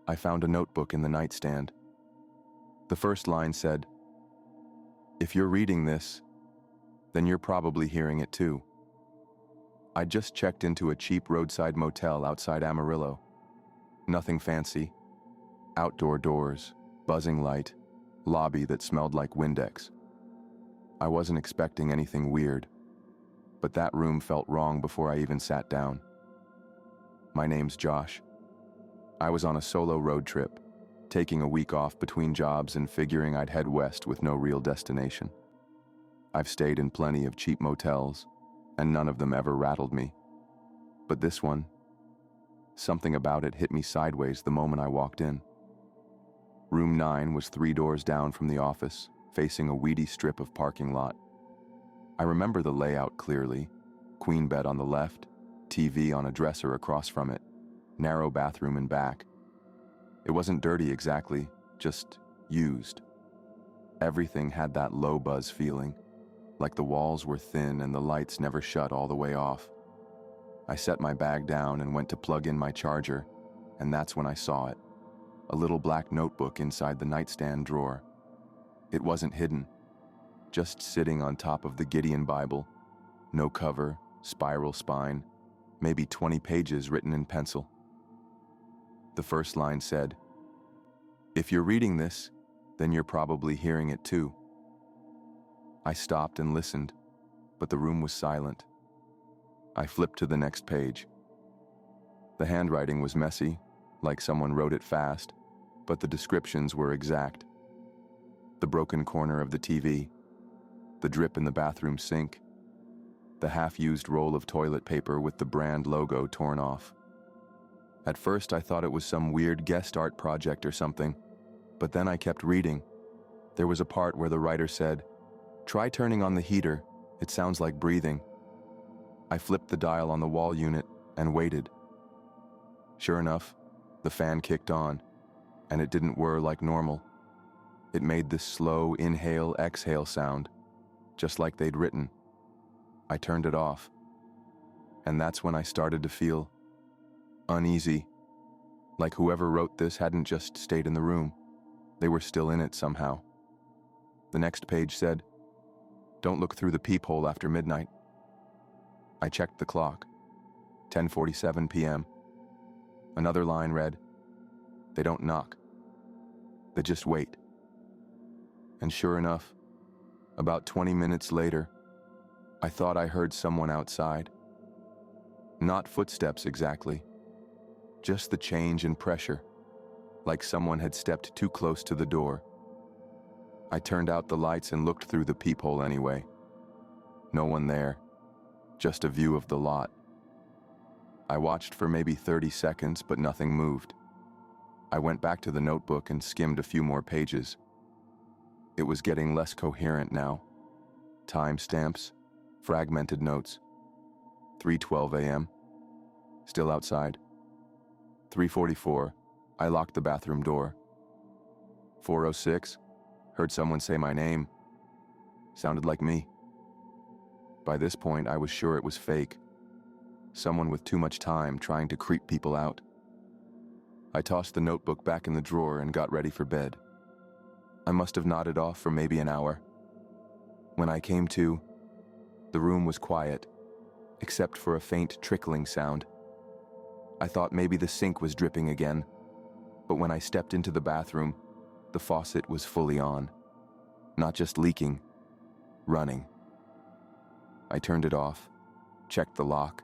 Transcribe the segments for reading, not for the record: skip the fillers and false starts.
I found a notebook in the nightstand. The first line said, "If you're reading this, then you're probably hearing it too." I just checked into a cheap roadside motel outside Amarillo. Nothing fancy. Outdoor doors, buzzing light, lobby that smelled like Windex. I wasn't expecting anything weird, but that room felt wrong before I even sat down. My name's Josh. I was on a solo road trip, taking a week off between jobs and figuring I'd head west with no real destination. I've stayed in plenty of cheap motels, and none of them ever rattled me. But this one, something about it hit me sideways the moment I walked in. Room 9 was 3 doors down from the office, facing a weedy strip of parking lot. I remember the layout clearly: queen bed on the left, TV on a dresser across from it, narrow bathroom in back. It wasn't dirty exactly, just used. Everything had that low buzz feeling, like the walls were thin and the lights never shut all the way off. I set my bag down and went to plug in my charger, and that's when I saw it. A little black notebook inside the nightstand drawer. It wasn't hidden, just sitting on top of the Gideon Bible. No cover, spiral spine, maybe 20 pages written in pencil. The first line said, "If you're reading this, then you're probably hearing it too." I stopped and listened, but the room was silent. I flipped to the next page. The handwriting was messy, like someone wrote it fast, but the descriptions were exact. The broken corner of the TV, the drip in the bathroom sink, the half-used roll of toilet paper with the brand logo torn off. At first I thought it was some weird guest art project or something, but then I kept reading. There was a part where the writer said, "Try turning on the heater, it sounds like breathing." I flipped the dial on the wall unit and waited. Sure enough, the fan kicked on, and it didn't whir like normal. It made this slow inhale-exhale sound, just like they'd written. I turned it off, and that's when I started to feel uneasy, like whoever wrote this hadn't just stayed in the room. They were still in it somehow. The next page said, "Don't look through the peephole after midnight." I checked the clock. 10:47 p.m. Another line read, "They don't knock. They just wait." And sure enough, about 20 minutes later, I thought I heard someone outside. Not footsteps exactly, just the change in pressure, like someone had stepped too close to the door. I turned out the lights and looked through the peephole anyway. No one there, just a view of the lot. I watched for maybe 30 seconds, but nothing moved. I went back to the notebook and skimmed a few more pages. It was getting less coherent now. Timestamps, fragmented notes. 3:12 a.m. Still outside. 3:44, I locked the bathroom door. 4:06, heard someone say my name. Sounded like me. By this point, I was sure it was fake. Someone with too much time trying to creep people out. I tossed the notebook back in the drawer and got ready for bed. I must have nodded off for maybe an hour. When I came to, the room was quiet, except for a faint trickling sound. I thought maybe the sink was dripping again, but when I stepped into the bathroom, the faucet was fully on. Not just leaking, running. I turned it off, checked the lock,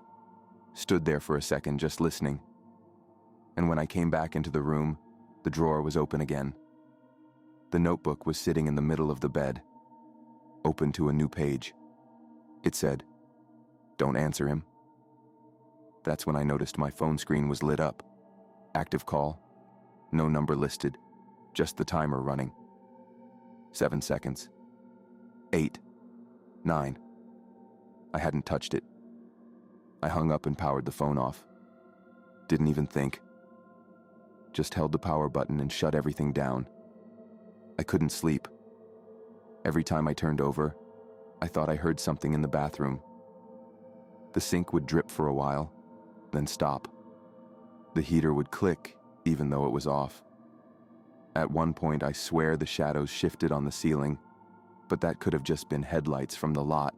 stood there for a second just listening. And when I came back into the room, the drawer was open again. The notebook was sitting in the middle of the bed, open to a new page. It said, "Don't answer him." That's when I noticed my phone screen was lit up. Active call, no number listed, just the timer running. 7 seconds. 8. 9. I hadn't touched it. I hung up and powered the phone off. Didn't even think. Just held the power button and shut everything down. I couldn't sleep. Every time I turned over, I thought I heard something in the bathroom. The sink would drip for a while, then stop. The heater would click even though it was off. At one point, I swear the shadows shifted on the ceiling, but that could have just been headlights from the lot.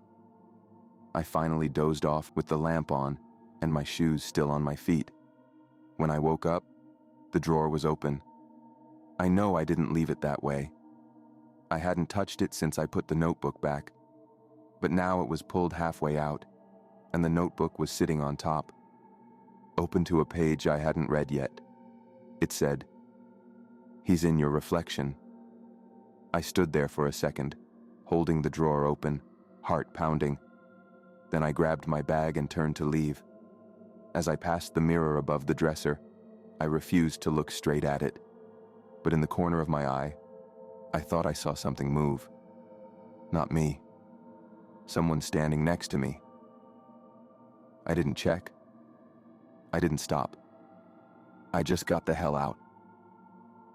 I finally dozed off with the lamp on and my shoes still on my feet. When I woke up, the drawer was open. I know I didn't leave it that way. I hadn't touched it since I put the notebook back, but now it was pulled halfway out, and the notebook was sitting on top, open to a page I hadn't read yet. It said, "He's in your reflection." I stood there for a second, holding the drawer open, heart pounding. Then I grabbed my bag and turned to leave. As I passed the mirror above the dresser, I refused to look straight at it. But in the corner of my eye, I thought I saw something move. Not me. Someone standing next to me. I didn't check. I didn't stop. I just got the hell out.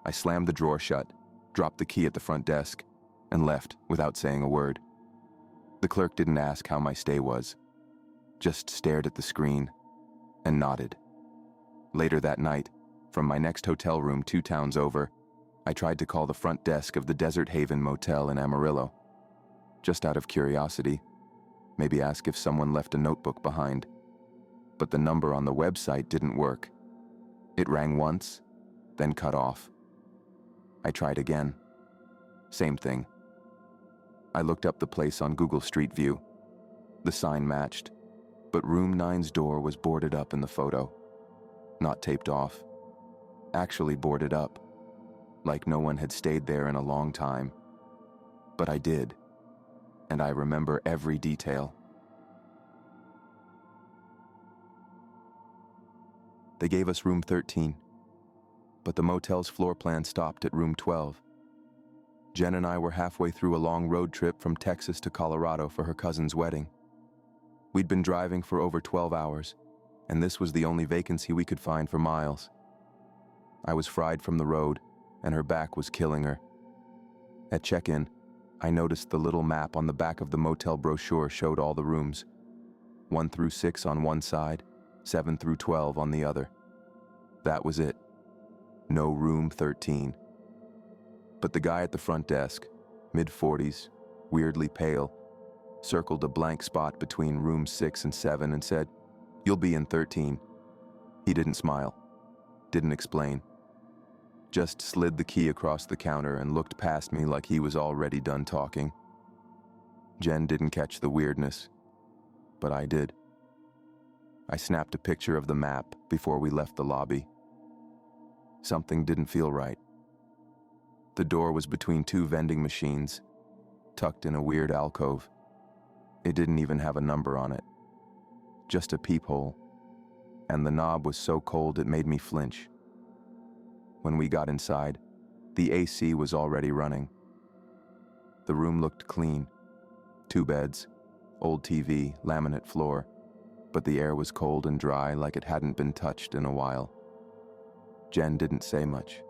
I slammed the drawer shut, dropped the key at the front desk, and left without saying a word. The clerk didn't ask how my stay was, just stared at the screen and nodded. Later that night, from my next hotel room 2 towns over, I tried to call the front desk of the Desert Haven Motel in Amarillo. Just out of curiosity, maybe ask if someone left a notebook behind. But the number on the website didn't work. It rang once, then cut off. I tried again. Same thing. I looked up the place on Google Street View. The sign matched, but room 9's door was boarded up in the photo. Not taped off. Actually boarded up, like no one had stayed there in a long time. But I did, and I remember every detail. They gave us room 13, but the motel's floor plan stopped at room 12. Jen and I were halfway through a long road trip from Texas to Colorado for her cousin's wedding. We'd been driving for over 12 hours, and this was the only vacancy we could find for miles. I was fried from the road, and her back was killing her. At check-in, I noticed the little map on the back of the motel brochure showed all the rooms, 1 through 6 on one side, 7 through 12 on the other. That was it. No room 13. But the guy at the front desk, mid-40s, weirdly pale, circled a blank spot between rooms 6 and 7 and said, "You'll be in 13. He didn't smile, didn't explain. Just slid the key across the counter and looked past me like he was already done talking. Jen didn't catch the weirdness, but I did. I snapped a picture of the map before we left the lobby. Something didn't feel right. The door was between 2 vending machines, tucked in a weird alcove. It didn't even have a number on it, just a peephole, and the knob was so cold it made me flinch. When we got inside, the AC was already running. The room looked clean. 2 beds, old TV, laminate floor, but the air was cold and dry like it hadn't been touched in a while. Jen didn't say much,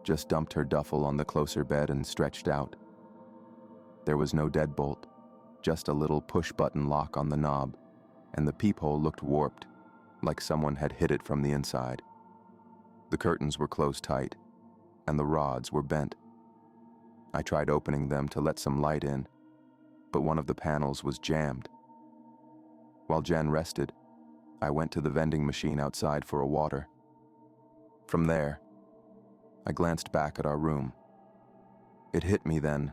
just dumped her duffel on the closer bed and stretched out. There was no deadbolt, just a little push-button lock on the knob, and the peephole looked warped, like someone had hit it from the inside. The curtains were closed tight, and the rods were bent. I tried opening them to let some light in, but one of the panels was jammed. While Jen rested, I went to the vending machine outside for a water. From there, I glanced back at our room. It hit me then.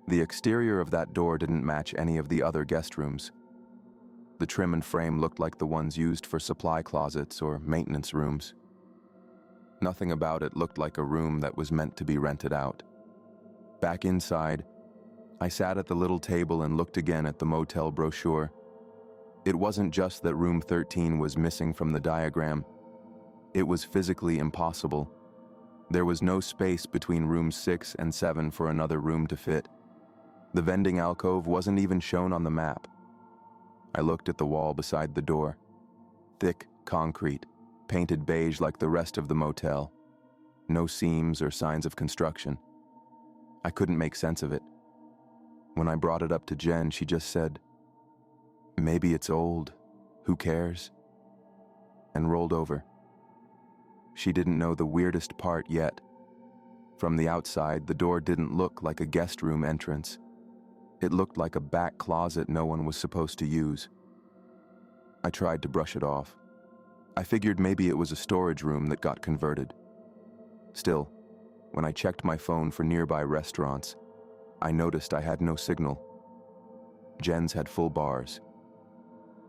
The exterior of that door didn't match any of the other guest rooms. The trim and frame looked like the ones used for supply closets or maintenance rooms. Nothing about it looked like a room that was meant to be rented out. Back inside, I sat at the little table and looked again at the motel brochure. It wasn't just that room 13 was missing from the diagram. It was physically impossible. There was no space between rooms 6 and 7 for another room to fit. The vending alcove wasn't even shown on the map. I looked at the wall beside the door. Thick concrete, painted beige like the rest of the motel. No seams or signs of construction. I couldn't make sense of it. When I brought it up to Jen, she just said, "Maybe it's old. Who cares?" and rolled over. She didn't know the weirdest part yet. From the outside, the door didn't look like a guest room entrance. It looked like a back closet no one was supposed to use. I tried to brush it off. I figured maybe it was a storage room that got converted. Still, when I checked my phone for nearby restaurants, I noticed I had no signal. Jen's had full bars.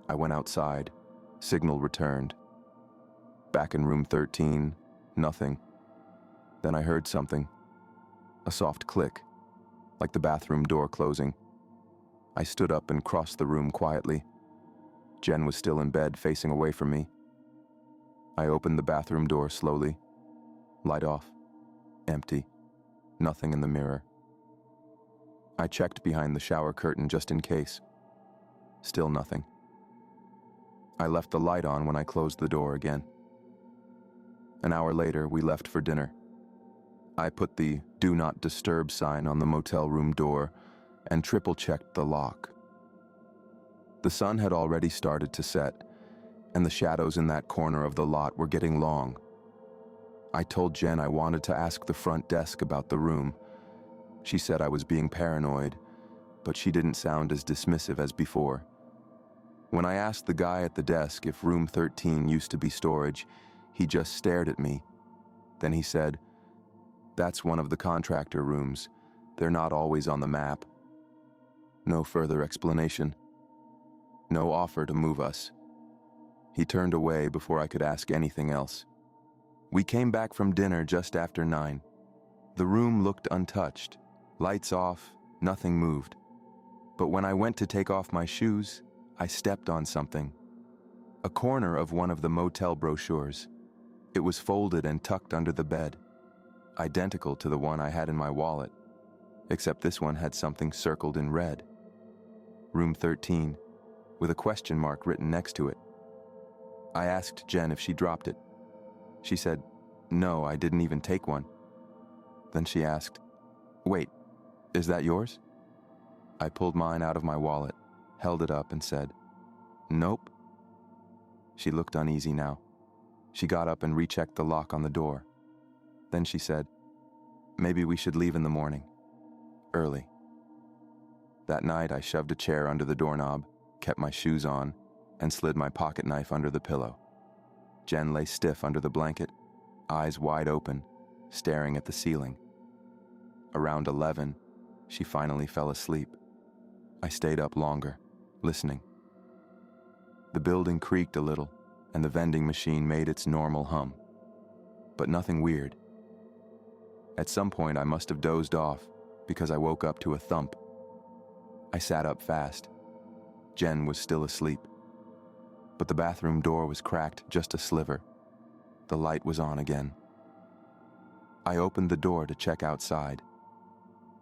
I went outside. Signal returned. Back in room 13, nothing. Then I heard something. A soft click, like the bathroom door closing. I stood up and crossed the room quietly. Jen was still in bed, facing away from me. I opened the bathroom door slowly. Light off. Empty. Nothing in the mirror. I checked behind the shower curtain just in case. Still nothing. I left the light on when I closed the door again. An hour later, we left for dinner. I put the "Do Not Disturb" sign on the motel room door and triple-checked the lock. The sun had already started to set, and the shadows in that corner of the lot were getting long. I told Jen I wanted to ask the front desk about the room. She said I was being paranoid, but she didn't sound as dismissive as before. When I asked the guy at the desk if room 13 used to be storage, he just stared at me. Then he said, "That's one of the contractor rooms. They're not always on the map." No further explanation. No offer to move us. He turned away before I could ask anything else. We came back from dinner just after 9. The room looked untouched. Lights off, nothing moved. But when I went to take off my shoes, I stepped on something. A corner of one of the motel brochures. It was folded and tucked under the bed, identical to the one I had in my wallet, except this one had something circled in red. Room 13, with a question mark written next to it. I asked Jen if she dropped it. She said, "No, I didn't even take one." Then she asked, "Wait, is that yours?" I pulled mine out of my wallet, held it up and said, "Nope." She looked uneasy now. She got up and rechecked the lock on the door. Then she said, "Maybe we should leave in the morning. Early." That night I shoved a chair under the doorknob, kept my shoes on, and slid my pocket knife under the pillow. Jen lay stiff under the blanket, eyes wide open, staring at the ceiling. Around 11, she finally fell asleep. I stayed up longer, listening. The building creaked a little, and the vending machine made its normal hum. But nothing weird. At some point, I must have dozed off because I woke up to a thump. I sat up fast. Jen was still asleep. But the bathroom door was cracked just a sliver. The light was on again. I opened the door to check outside.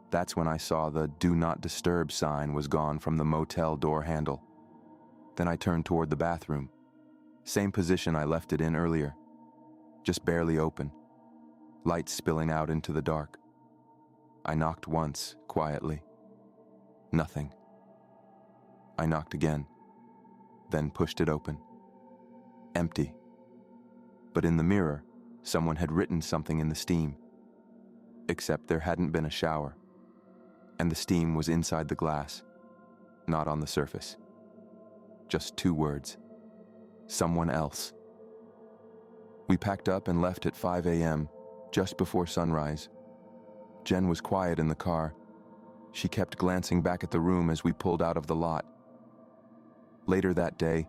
That's when I saw the "Do Not Disturb" sign was gone from the motel door handle. Then I turned toward the bathroom. Same position I left it in earlier. Just barely open. Light spilling out into the dark. I knocked once, quietly. Nothing. I knocked again, then pushed it open. Empty. But in the mirror, someone had written something in the steam. Except there hadn't been a shower. And the steam was inside the glass, not on the surface. Just 2 words. Someone else. We packed up and left at 5 a.m., just before sunrise. Jen was quiet in the car. She kept glancing back at the room as we pulled out of the lot. Later that day,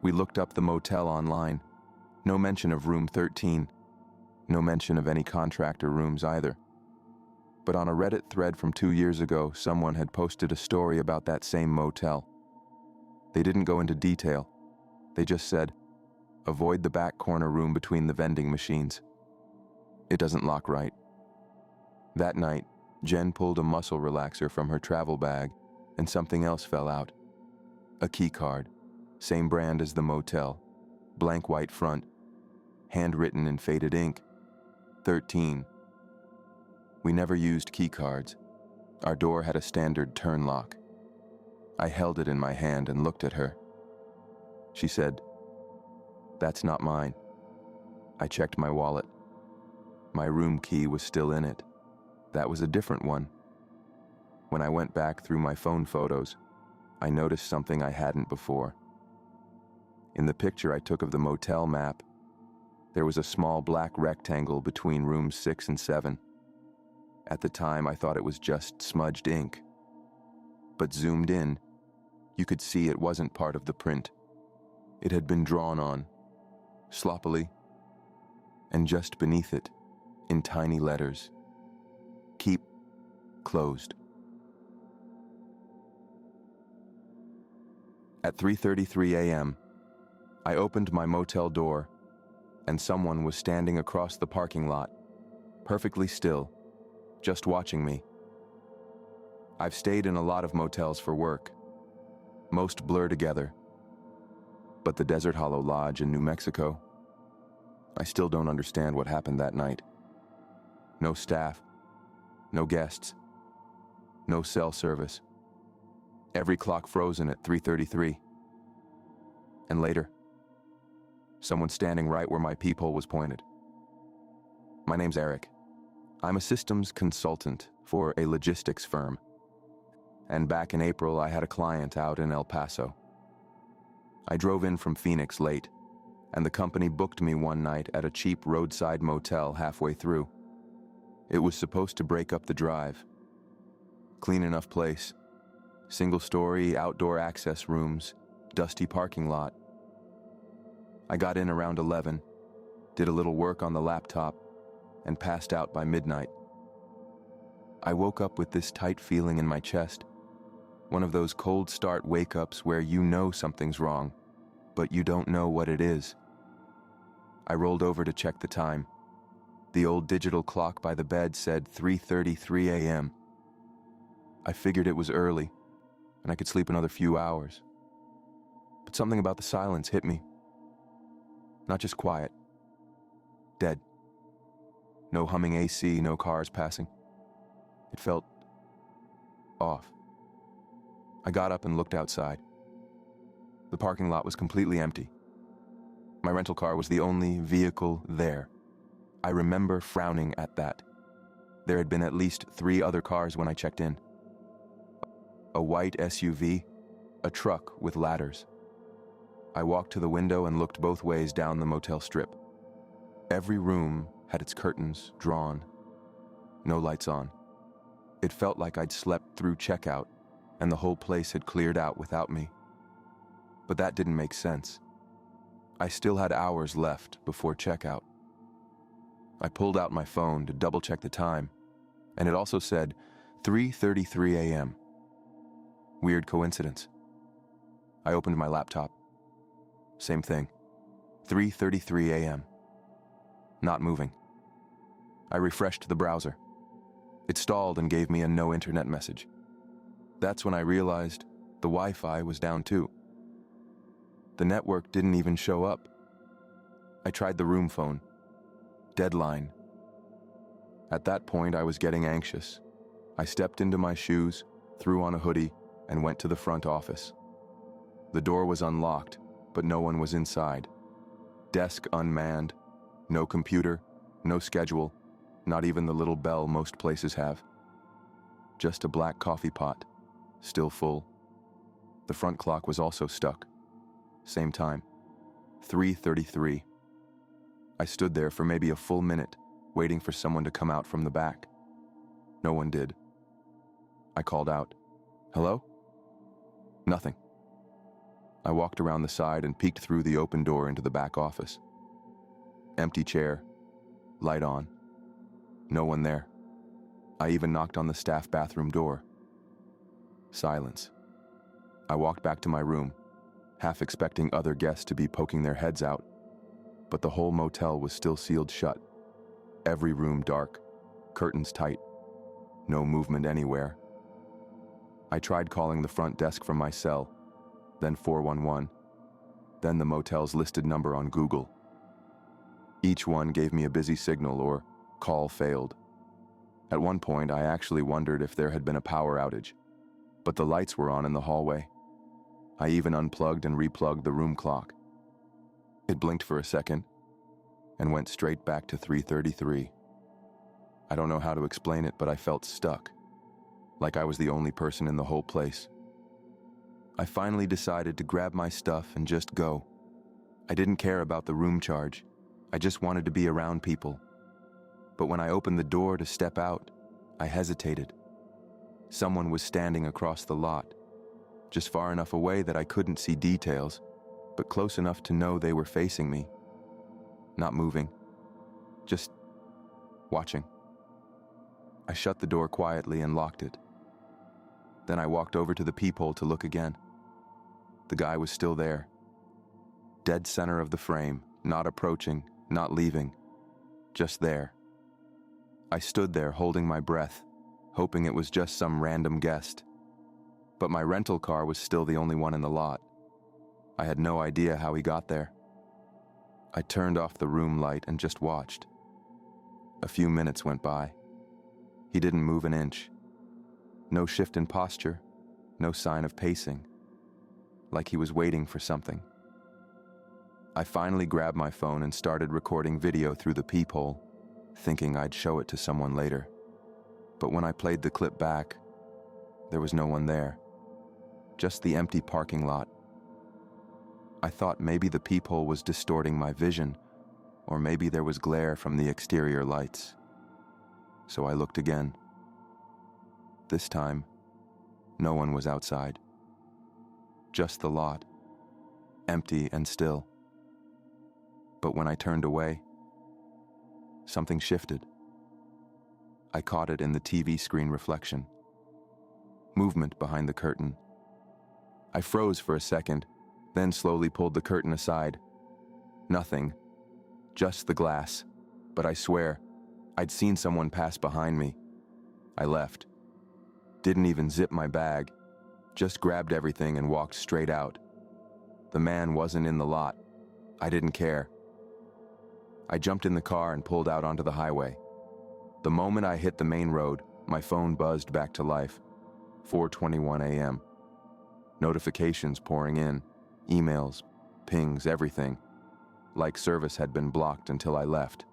we looked up the motel online. No mention of room 13. No mention of any contractor rooms either. But on a Reddit thread from 2 years ago, someone had posted a story about that same motel. They didn't go into detail. They just said, "Avoid the back corner room between the vending machines. It doesn't lock right." That night, Jen pulled a muscle relaxer from her travel bag, and something else fell out. A key card, same brand as the motel, blank white front, handwritten in faded ink, 13. We never used key cards. Our door had a standard turn lock. I held it in my hand and looked at her. She said, "That's not mine." I checked my wallet. My room key was still in it. That was a different one. When I went back through my phone photos, I noticed something I hadn't before. In the picture I took of the motel map, there was a small black rectangle between rooms 6 and 7. At the time, I thought it was just smudged ink. But zoomed in, you could see it wasn't part of the print. It had been drawn on, sloppily, and just beneath it, in tiny letters, "Keep closed." At 3:33 a.m., I opened my motel door, and someone was standing across the parking lot, perfectly still, just watching me. I've stayed in a lot of motels for work. Most blur together. But the Desert Hollow Lodge in New Mexico, I still don't understand what happened that night. No staff, no guests, no cell service. Every clock frozen at 3:33. And later, someone standing right where my peephole was pointed. My name's Eric. I'm a systems consultant for a logistics firm. And back in April, I had a client out in El Paso. I drove in from Phoenix late, and the company booked me one night at a cheap roadside motel halfway through. It was supposed to break up the drive. Clean enough place. Single-story outdoor access rooms, dusty parking lot. I got in around 11, did a little work on the laptop, and passed out by midnight. I woke up with this tight feeling in my chest, one of those cold start wake-ups where you know something's wrong, but you don't know what it is. I rolled over to check the time. The old digital clock by the bed said 3:33 a.m. I figured it was early, and I could sleep another few hours. But something about the silence hit me. Not just quiet. Dead. No humming AC, no cars passing. It felt off. I got up and looked outside. The parking lot was completely empty. My rental car was the only vehicle there. I remember frowning at that. There had been at least 3 other cars when I checked in. A white SUV, a truck with ladders. I walked to the window and looked both ways down the motel strip. Every room had its curtains drawn, no lights on. It felt like I'd slept through checkout and the whole place had cleared out without me. But that didn't make sense. I still had hours left before checkout. I pulled out my phone to double-check the time, and it also said 3:33 a.m. Weird coincidence. I opened my laptop. Same thing. 3:33 a.m. Not moving. I refreshed the browser. It stalled and gave me a no internet message. That's when I realized the Wi-Fi was down too. The network didn't even show up. I tried the room phone. Deadline. At that point, I was getting anxious. I stepped into my shoes, threw on a hoodie, and went to the front office. The door was unlocked, but no one was inside. Desk unmanned, no computer, no schedule, not even the little bell most places have. Just a black coffee pot, still full. The front clock was also stuck. Same time, 3:33. I stood there for maybe a full minute, waiting for someone to come out from the back. No one did. I called out, "Hello?" Nothing. I walked around the side and peeked through the open door into the back office. Empty chair, light on. No one there. I even knocked on the staff bathroom door. Silence. I walked back to my room, half expecting other guests to be poking their heads out, but the whole motel was still sealed shut. Every room dark, curtains tight, no movement anywhere. I tried calling the front desk from my cell, then 411, then the motel's listed number on Google. Each one gave me a busy signal or call failed. At one point, I actually wondered if there had been a power outage, but the lights were on in the hallway. I even unplugged and replugged the room clock. It blinked for a second, and went straight back to 333. I don't know how to explain it, but I felt stuck, like I was the only person in the whole place. I finally decided to grab my stuff and just go. I didn't care about the room charge. I just wanted to be around people. But when I opened the door to step out, I hesitated. Someone was standing across the lot, just far enough away that I couldn't see details, but close enough to know they were facing me. Not moving, just watching. I shut the door quietly and locked it. Then I walked over to the peephole to look again. The guy was still there. Dead center of the frame, not approaching, not leaving, just there. I stood there holding my breath, hoping it was just some random guest. But my rental car was still the only one in the lot. I had no idea how he got there. I turned off the room light and just watched. A few minutes went by. He didn't move an inch. No shift in posture, no sign of pacing, like he was waiting for something. I finally grabbed my phone and started recording video through the peephole, thinking I'd show it to someone later. But when I played the clip back, there was no one there, just the empty parking lot. I thought maybe the peephole was distorting my vision, or maybe there was glare from the exterior lights. So I looked again. This time, no one was outside. Just the lot, empty and still. But when I turned away, something shifted. I caught it in the TV screen reflection. Movement behind the curtain. I froze for a second, then slowly pulled the curtain aside. Nothing, just the glass. But I swear, I'd seen someone pass behind me. I left. Didn't even zip my bag, just grabbed everything and walked straight out. The man wasn't in the lot. I didn't care. I jumped in the car and pulled out onto the highway. The moment I hit the main road, my phone buzzed back to life. 4:21 a.m. Notifications pouring in, emails, pings, everything. Like service had been blocked until I left.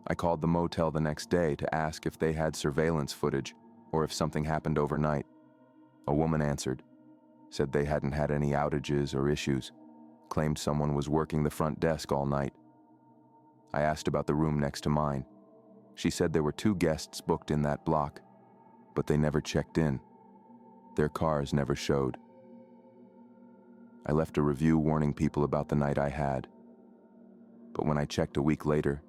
I called the motel the next day to ask if they had surveillance footage or if something happened overnight. A woman answered, said they hadn't had any outages or issues, claimed someone was working the front desk all night. I asked about the room next to mine. She said there were 2 guests booked in that block, but they never checked in. Their cars never showed. I left a review warning people about the night I had. But when I checked a week later,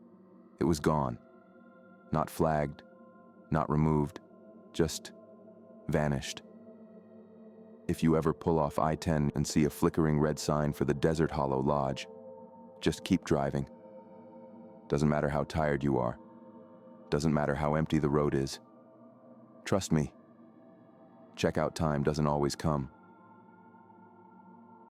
it was gone. Not flagged, not removed, just vanished. If you ever pull off I-10 and see a flickering red sign for the Desert Hollow Lodge, just keep driving. Doesn't matter how tired you are. Doesn't matter how empty the road is. Trust me, checkout time doesn't always come.